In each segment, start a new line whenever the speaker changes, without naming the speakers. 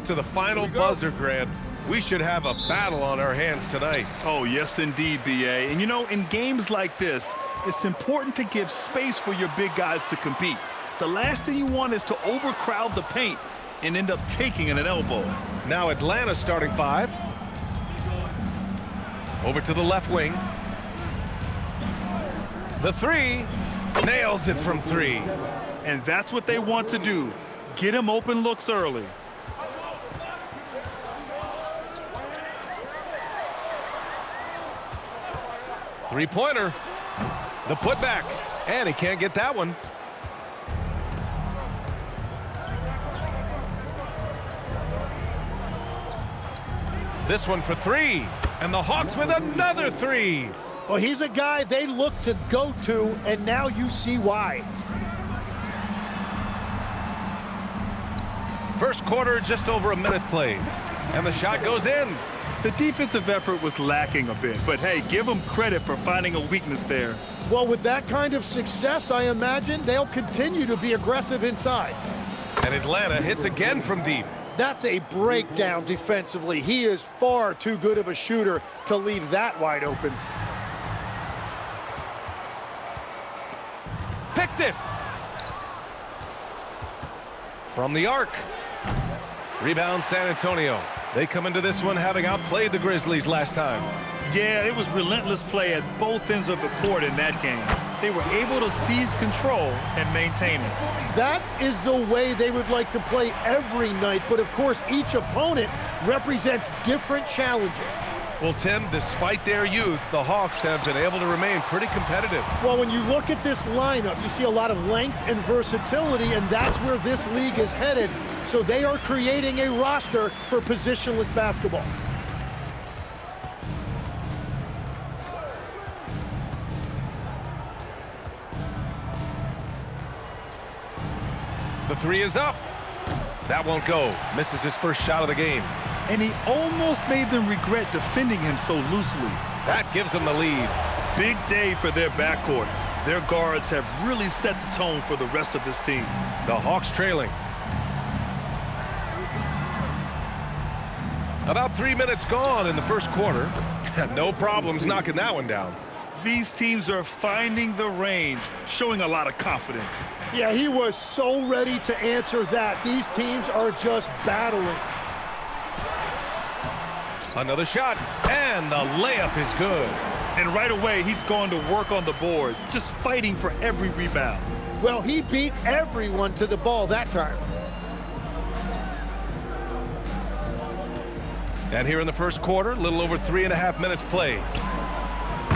to the final buzzer, Grant. We should have a battle on our hands tonight.
Oh, yes, indeed, B.A. And, you know, in games like this, it's important to give space for your big guys to compete. The last thing you want is to overcrowd the paint and end up taking an elbow.
Now Atlanta starting 5. Over to the left wing. The 3. Nails it from 3.
And that's what they want to do. Get him open looks early.
Three-pointer. The putback. And he can't get that one. This one for 3. And the Hawks with another 3.
Well, he's a guy they look to go to, and now you see why.
First quarter, just over a minute played. And the shot goes in.
The defensive effort was lacking a bit, but hey, give them credit for finding a weakness there.
Well, with that kind of success, I imagine they'll continue to be aggressive inside.
And Atlanta hits again from deep.
That's a breakdown defensively. He is far too good of a shooter to leave that wide open.
Picked it. From the arc. Rebound San Antonio. They come into this one having outplayed the Grizzlies last time.
Yeah, it was relentless play at both ends of the court in that game. They were able to seize control and maintain it.
That is the way they would like to play every night, but of course each opponent represents different challenges.
Well, Tim, despite their youth, the Hawks have been able to remain pretty competitive.
Well, when you look at this lineup, you see a lot of length and versatility, and that's where this league is headed. So they are creating a roster for positionless basketball.
The 3 is up. That won't go. Misses his first shot of the game.
And he almost made them regret defending him so loosely.
That gives them the lead.
Big day for their backcourt. Their guards have really set the tone for the rest of this team.
The Hawks trailing. About 3 minutes gone in the first quarter. No problems knocking that one down.
These teams are finding the range, showing a lot of confidence.
Yeah, he was so ready to answer that. These teams are just battling.
Another shot, and the layup is good.
And right away, he's going to work on the boards, just fighting for every rebound.
Well, he beat everyone to the ball that time.
And here in the first quarter, a little over 3.5 minutes played.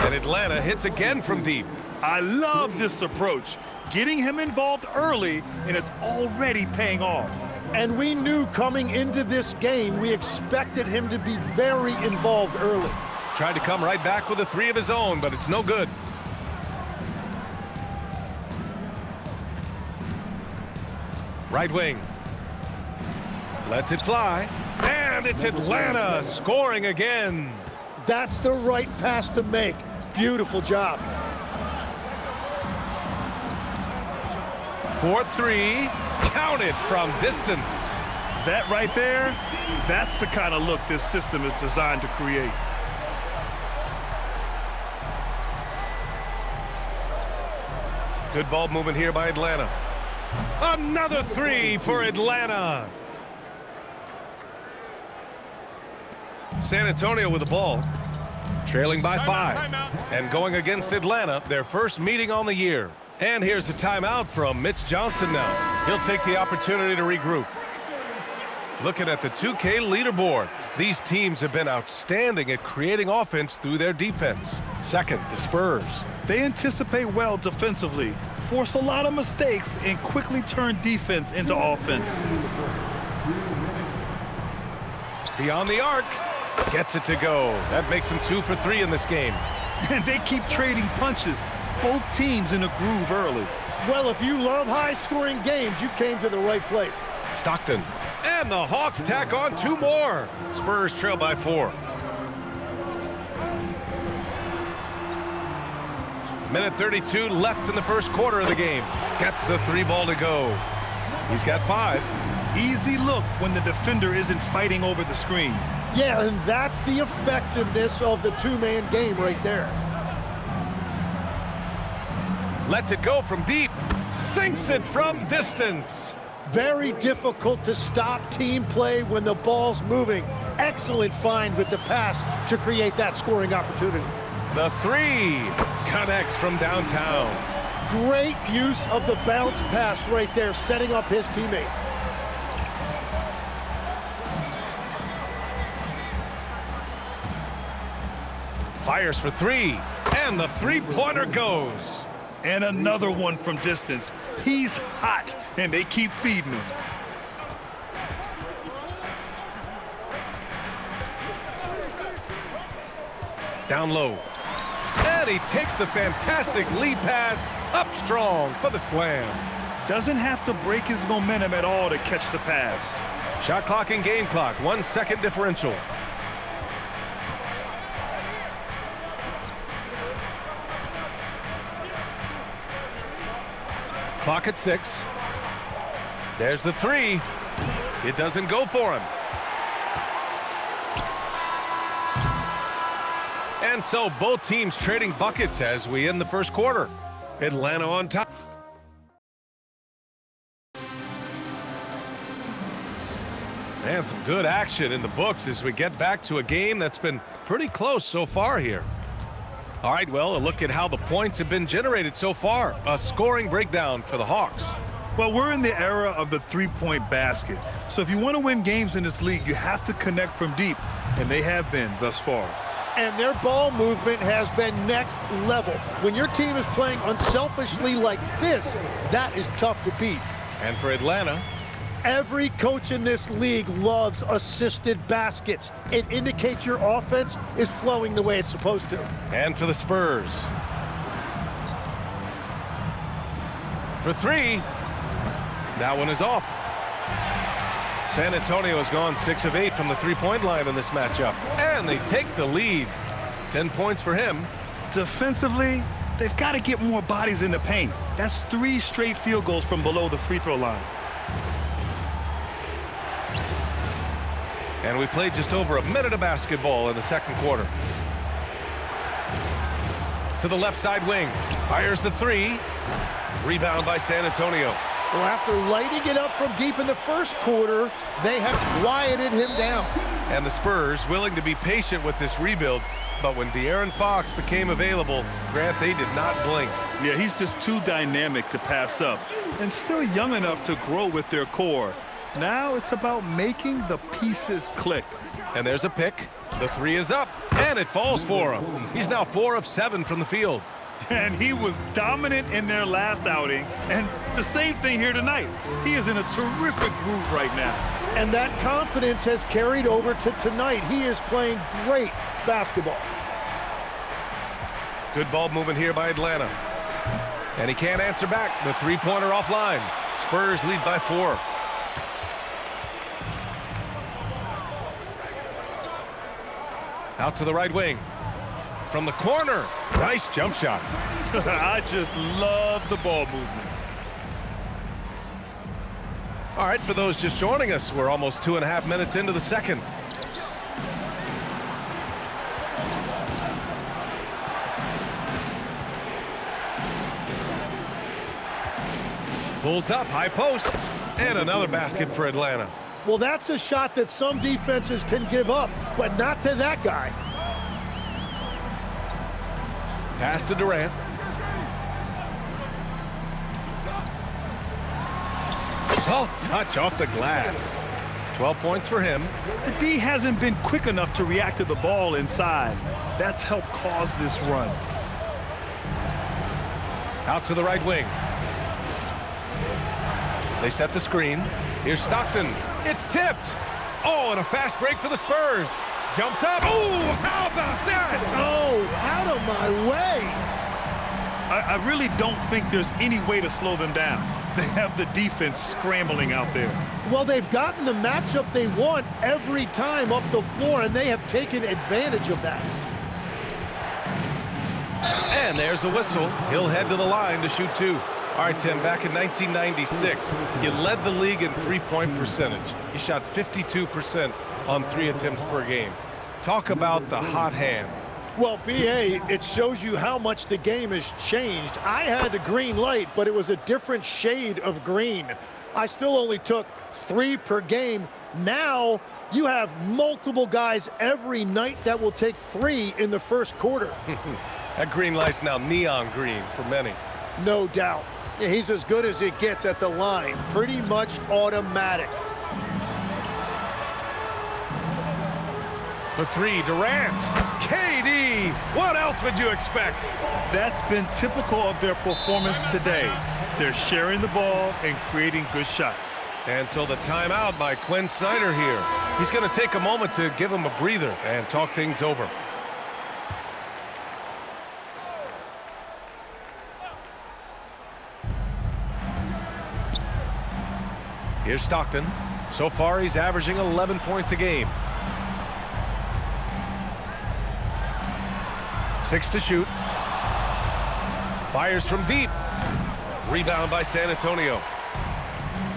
And Atlanta hits again from deep.
I love this approach. Getting him involved early, and it's already paying off.
And we knew coming into this game, we expected him to be very involved early.
Tried to come right back with a 3 of his own, but it's no good. Right wing. Lets it fly. And it's Atlanta scoring again.
That's the right pass to make. Beautiful job.
4-3, counted from distance.
That right there, that's the kind of look this system is designed to create.
Good ball movement here by Atlanta. Another 3 for Atlanta. San Antonio with the ball, trailing by 5. And going against Atlanta, their first meeting on the year. And here's the timeout from Mitch Johnson now. He'll take the opportunity to regroup. Looking at the 2K leaderboard, these teams have been outstanding at creating offense through their defense. Second, the Spurs.
They anticipate well defensively, force a lot of mistakes, and quickly turn defense into offense.
Beyond the arc, gets it to go. That makes him 2 for 3 in this game.
And they keep trading punches. Both teams in a groove early.
Well, if you love high-scoring games, you came to the right place.
Stockton. And the Hawks tack on 2 more. Spurs trail by 4. Minute 32 left in the first quarter of the game. Gets the 3 ball to go. He's got 5.
Easy look when the defender isn't fighting over the screen.
Yeah, and that's the effectiveness of the two-man game right there.
Lets it go from deep. Sinks it from distance.
Very difficult to stop team play when the ball's moving. Excellent find with the pass to create that scoring opportunity.
The three connects from downtown.
Great use of the bounce pass right there, setting up his teammate.
Fires for three, and the three-pointer goes.
And another one from distance. He's hot, and they keep feeding him.
Down low. And he takes the fantastic lead pass up strong for the slam.
Doesn't have to break his momentum at all to catch the pass.
Shot clock and game clock, 1 second differential. Clock at 6. There's the three. It doesn't go for him. And so both teams trading buckets as we end the first quarter. Atlanta on top. And some good action in the books as we get back to a game that's been pretty close so far here. All right, well, a look at how the points have been generated so far. A scoring breakdown for the Hawks.
Well, we're in the era of the three-point basket. So if you want to win games in this league, you have to connect from deep, and they have been thus far.
And their ball movement has been next level. When your team is playing unselfishly like this, that is tough to beat.
And for Atlanta,
every coach in this league loves assisted baskets. It indicates your offense is flowing the way it's supposed to.
and for the Spurs. For three, that one is off. San Antonio has gone 6 of 8 from the three-point line in this matchup, and they take the lead. 10 points for him.
Defensively, they've got to get more bodies in the paint. That's 3 straight field goals from below the free throw line.
And we played just over a minute of basketball in the second quarter. To the left side wing. Fires the three. Rebound by San Antonio.
Well, after lighting it up from deep in the first quarter, they have quieted him down.
And the Spurs willing to be patient with this rebuild, but when De'Aaron Fox became available, Grant, they did not blink.
Yeah, he's just too dynamic to pass up, and still young enough to grow with their core. Now it's about making the pieces click.
And there's a pick. The three is up, and it falls for him. He's now 4 of 7 from the field.
And he was dominant in their last outing, and the same thing here tonight. He is in a terrific groove right now.
And that confidence has carried over to tonight. He is playing great basketball.
Good ball movement here by Atlanta. And he can't answer back. The three-pointer offline. Spurs lead by 4. Out to the right wing. From the corner. Nice jump shot.
I just love the ball movement.
All right, for those just joining us, we're almost 2.5 minutes into the second. Pulls up, high post, and another basket for Atlanta.
Well, that's a shot that some defenses can give up, but not to that guy.
Pass to Durant. Soft touch off the glass. 12 points for him.
The D hasn't been quick enough to react to the ball inside. That's helped cause this run.
Out to the right wing. They set the screen. Here's Stockton. It's tipped. Oh, and a fast break for the Spurs. Jumps up. Oh, how about that?
Oh, out of my way.
I really don't think there's any way to slow them down. They have the defense scrambling out there.
Well, they've gotten the matchup they want every time up the floor, and they have taken advantage of that.
And there's a whistle. He'll head to the line to shoot 2. All right, Tim, back in 1996, you led the league in three-point percentage. You shot 52% on 3 attempts per game. Talk about the hot hand.
Well, B.A., it shows you how much the game has changed. I had a green light, but it was a different shade of green. I still only took 3 per game. Now you have multiple guys every night that will take 3 in the first quarter.
That green light's now neon green for many.
No doubt. He's as good as it gets at the line. Pretty much automatic.
For 3, Durant. KD! What else would you expect?
That's been typical of their performance today. They're sharing the ball and creating good shots.
And so the timeout by Quinn Snyder here. He's going to take a moment to give him a breather and talk things over. Here's Stockton. So far, he's averaging 11 points a game. 6 to shoot. Fires from deep. Rebound by San Antonio.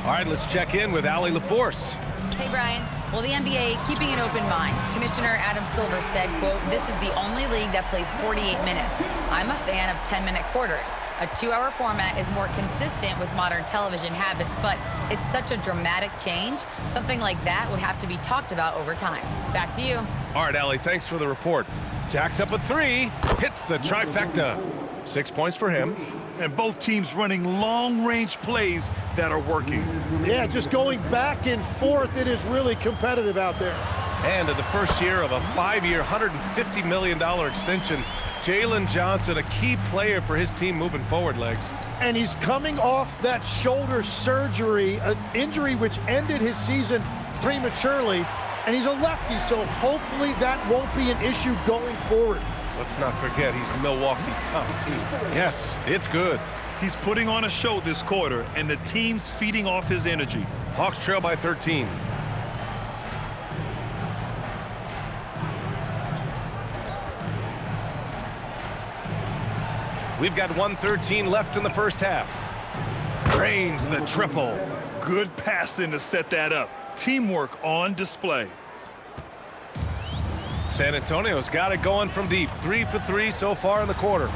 All right, let's check in with Allie LaForce.
Hey, Brian. Well, the NBA keeping an open mind. Commissioner Adam Silver said, quote, "This is the only league that plays 48 minutes. I'm a fan of 10-minute quarters. A 2-hour format is more consistent with modern television habits, but it's such a dramatic change. Something like that would have to be talked about over time." Back to you.
All right, Allie, thanks for the report. Jacks up a 3, hits the trifecta. 6 points for him.
And both teams running long-range plays that are working.
Yeah, just going back and forth. It is really competitive out there.
And in the first year of a 5-year, $150 million extension, Jalen Johnson, a key player for his team moving forward, Legs.
And he's coming off that shoulder surgery, an injury which ended his season prematurely. And he's a lefty, so hopefully that won't be an issue going forward.
Let's not forget he's Milwaukee tough, too. Yes, it's good.
He's putting on a show this quarter, and the team's feeding off his energy.
Hawks trail by 13. We've got 1:13 left in the first half. Drains the triple.
Good passing to set that up. Teamwork on display.
San Antonio's got it going from deep. 3 for 3 so far in the quarter.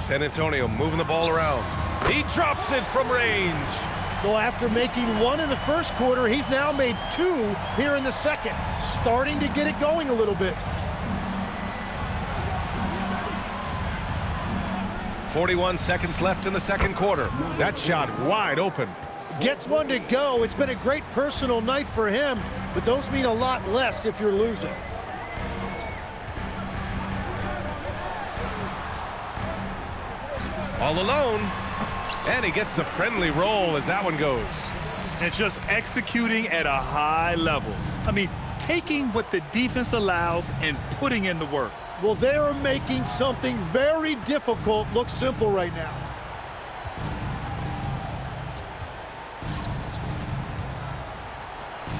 San Antonio moving the ball around. He drops it from range.
Well, after making 1 in the first quarter, he's now made 2 here in the second. Starting to get it going a little bit.
41 seconds left in the second quarter. That shot wide open.
Gets one to go. It's been a great personal night for him, but those mean a lot less if you're losing.
All alone. And he gets the friendly roll as that one goes.
And just executing at a high level. I mean, taking what the defense allows and putting in the work.
Well, they are making something very difficult look simple right now.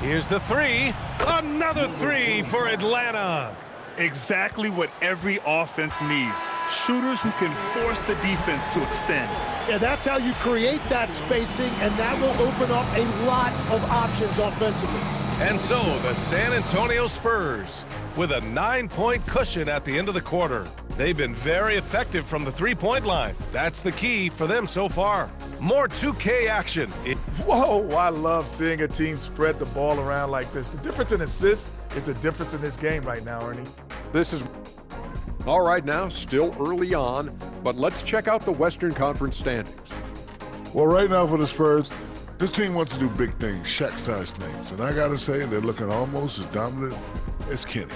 Here's the 3. Another 3 for Atlanta.
Exactly what every offense needs. Shooters who can force the defense to extend.
Yeah, that's how you create that spacing, and that will open up a lot of options offensively.
And so the San Antonio Spurs with a 9-point cushion at the end of the quarter. They've been very effective from the three-point line. That's the key for them so far. More 2K action.
Whoa, I love seeing a team spread the ball around like this. The difference in assists is the difference in this game right now, Ernie.
This is all right now, still early on, but let's check out the Western Conference standings.
Well, right now for the Spurs, this team wants to do big things, Shaq-sized things. And I got to say, they're looking almost as dominant as Kenny.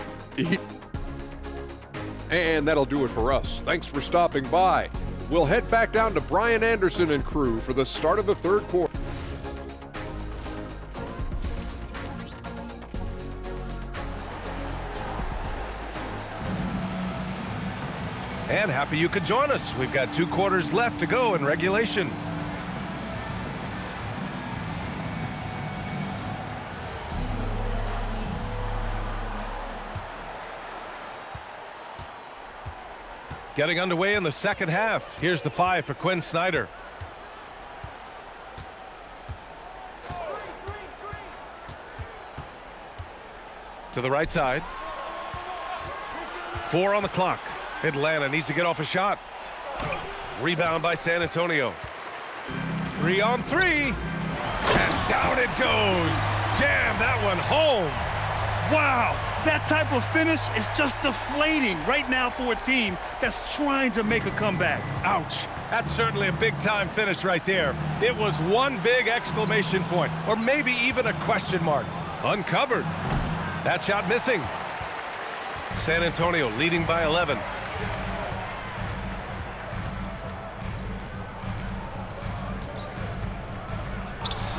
And that'll do it for us. Thanks for stopping by. We'll head back down to Brian Anderson and crew for the start of the third quarter.
And happy you could join us. We've got 2 quarters left to go in regulation. Getting underway in the second half. Here's the 5 for Quinn Snyder. To the right side. 4 on the clock. Atlanta needs to get off a shot. Rebound by San Antonio. 3 on 3. And down it goes. Jam that one home.
Wow, that type of finish is just deflating right now for a team that's trying to make a comeback.
Ouch. That's certainly a big-time finish right there. It was one big exclamation point, or maybe even a question mark. Uncovered. That shot missing. San Antonio leading by 11.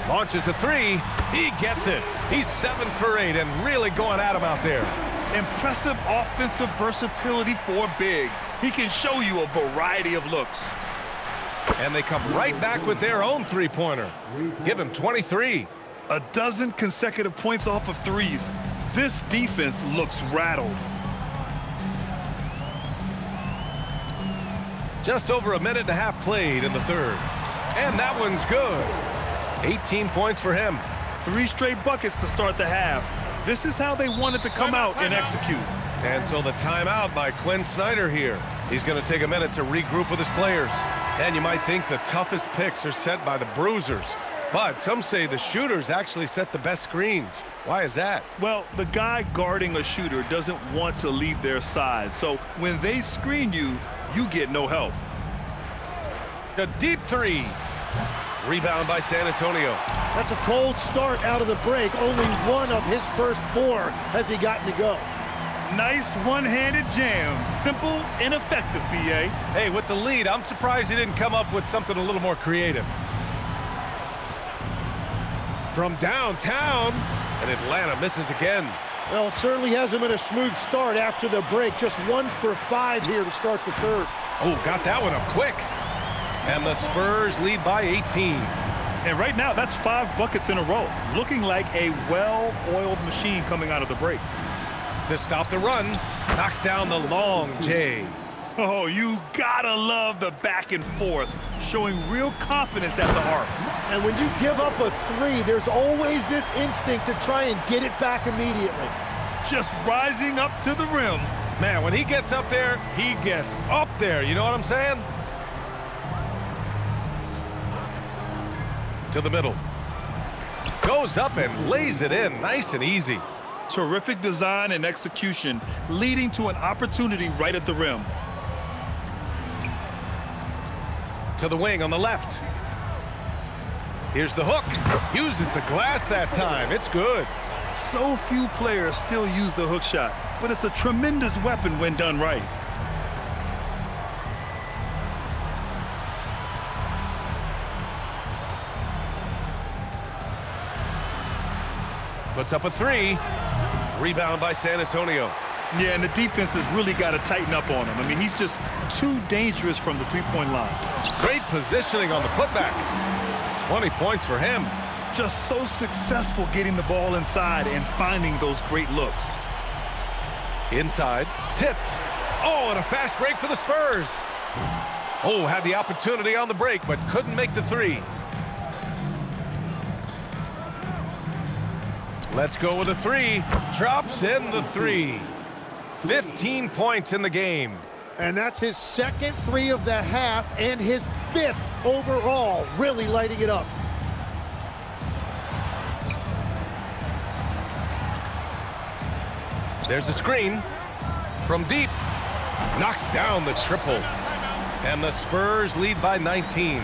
Launches a 3. He gets it. He's 7 for 8 and really going at him out there.
Impressive offensive versatility for big. He can show you a variety of looks.
And they come right back with their own three-pointer. Give him 23.
A dozen consecutive points off of threes. This defense looks rattled.
Just over a minute and a half played in the third. And that one's good. 18 points for him.
3 straight buckets to start the half. This is how they wanted to come out and execute.
And so the timeout by Quinn Snyder here. He's going to take a minute to regroup with his players. And you might think the toughest picks are set by the bruisers. But some say the shooters actually set the best screens. Why is that?
Well, the guy guarding a shooter doesn't want to leave their side. So when they screen you, you get no help.
A deep 3. Rebound by San Antonio.
That's a cold start out of the break. Only one of his first 4 has he gotten to go.
Nice one-handed jam. Simple and effective, B.A.
Hey, with the lead, I'm surprised he didn't come up with something a little more creative. From downtown, and Atlanta misses again.
Well, it certainly hasn't been a smooth start after the break. Just 1 for 5 here to start the third.
Oh, got that one up quick. And the Spurs lead by 18.
And right now, that's 5 buckets in a row. Looking like a well-oiled machine coming out of the break.
To stop the run, knocks down the long J.
Oh, you gotta love the back and forth, showing real confidence at the arc.
And when you give up a 3, there's always this instinct to try and get it back immediately.
Just rising up to the rim.
Man, when he gets up there, he gets up there. You know what I'm saying? To the middle. Goes up and lays it in nice and easy.
Terrific design and execution, leading to an opportunity right at the rim.
To the wing on the left. Here's the hook. Uses the glass that time. It's good.
So few players still use the hook shot, but it's a tremendous weapon when done right.
Puts up a 3. Rebound by San Antonio.
Yeah, and the defense has really got to tighten up on him. I mean, he's just too dangerous from the three-point line.
Great positioning on the putback. 20 points for him.
Just so successful getting the ball inside and finding those great looks.
Inside, tipped. Oh, and a fast break for the Spurs. Oh, had the opportunity on the break, but couldn't make the 3. Let's go with a 3. Drops in the 3. 15 points in the game.
And that's his second 3 of the half and his 5th overall, really lighting it up.
There's a screen from deep. Knocks down the triple. And the Spurs lead by 19.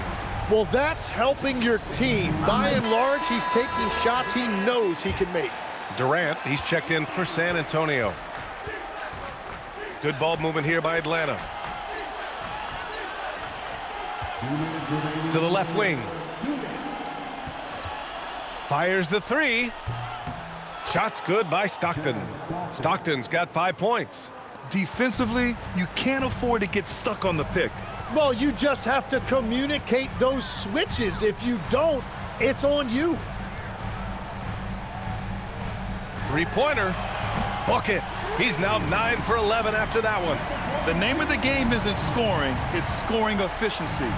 Well, that's helping your team. By and large, he's taking shots he knows he can make.
Durant, he's checked in for San Antonio. Good ball movement here by Atlanta. To the left wing. Fires the 3. Shot's good by Stockton. Stockton's got 5 points.
Defensively, you can't afford to get stuck on the pick.
Well, you just have to communicate those switches. If you don't, it's on you.
3-pointer. bucket. He's now 9 for 11 after that one.
The name of the game isn't scoring, it's scoring efficiency.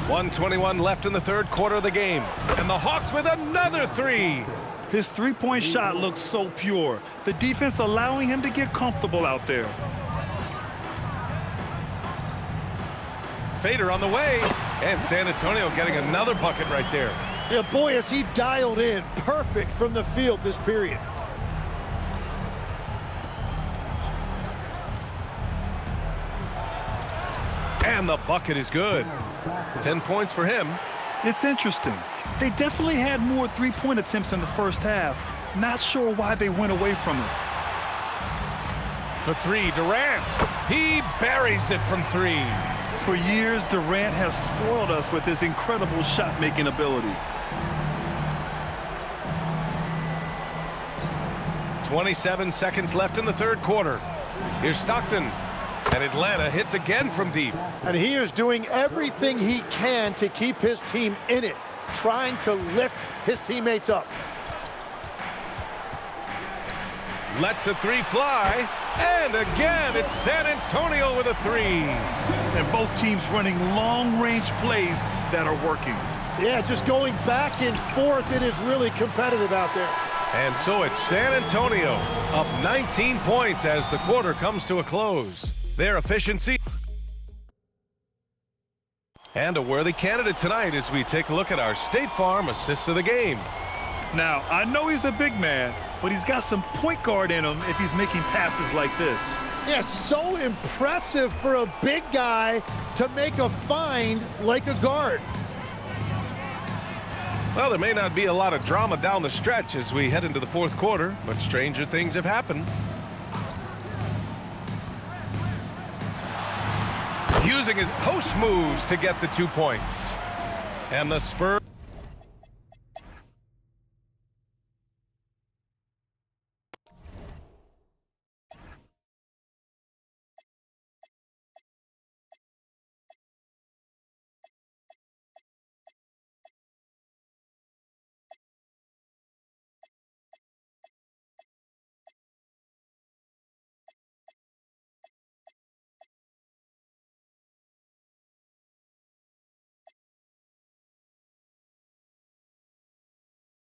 1:21 left in the third quarter of the game. And the Hawks with another three.
His three-point shot looks so pure. The defense allowing him to get comfortable out there.
Fader on the way. And San Antonio getting another bucket right there.
Yeah, boy, is he dialed in. Perfect from the field this period.
And the bucket is good. 10 points for him.
It's interesting. They definitely had more three-point attempts in the first half. Not sure why they went away from it.
For three, Durant. He buries it from three.
For years, Durant has spoiled us with his incredible shot-making ability.
27 seconds left in the third quarter. Here's Stockton. And Atlanta hits again from deep.
And he is doing everything he can to keep his team in it, trying to lift his teammates up.
Lets the three fly. And again, it's San Antonio with a three.
And both teams running long-range plays that are working.
Yeah, just going back and forth. It is really competitive out there.
And so it's San Antonio up 19 points as the quarter comes to a close. Their efficiency. And a worthy candidate tonight as we take a look at our State Farm assists of the game.
Now, I know he's a big man, but he's got some point guard in him if he's making passes like this.
Yeah, so impressive for a big guy to make a find like a guard.
Well, there may not be a lot of drama down the stretch as we head into the fourth quarter, but stranger things have happened. Using his post moves to get the 2 points. And the Spurs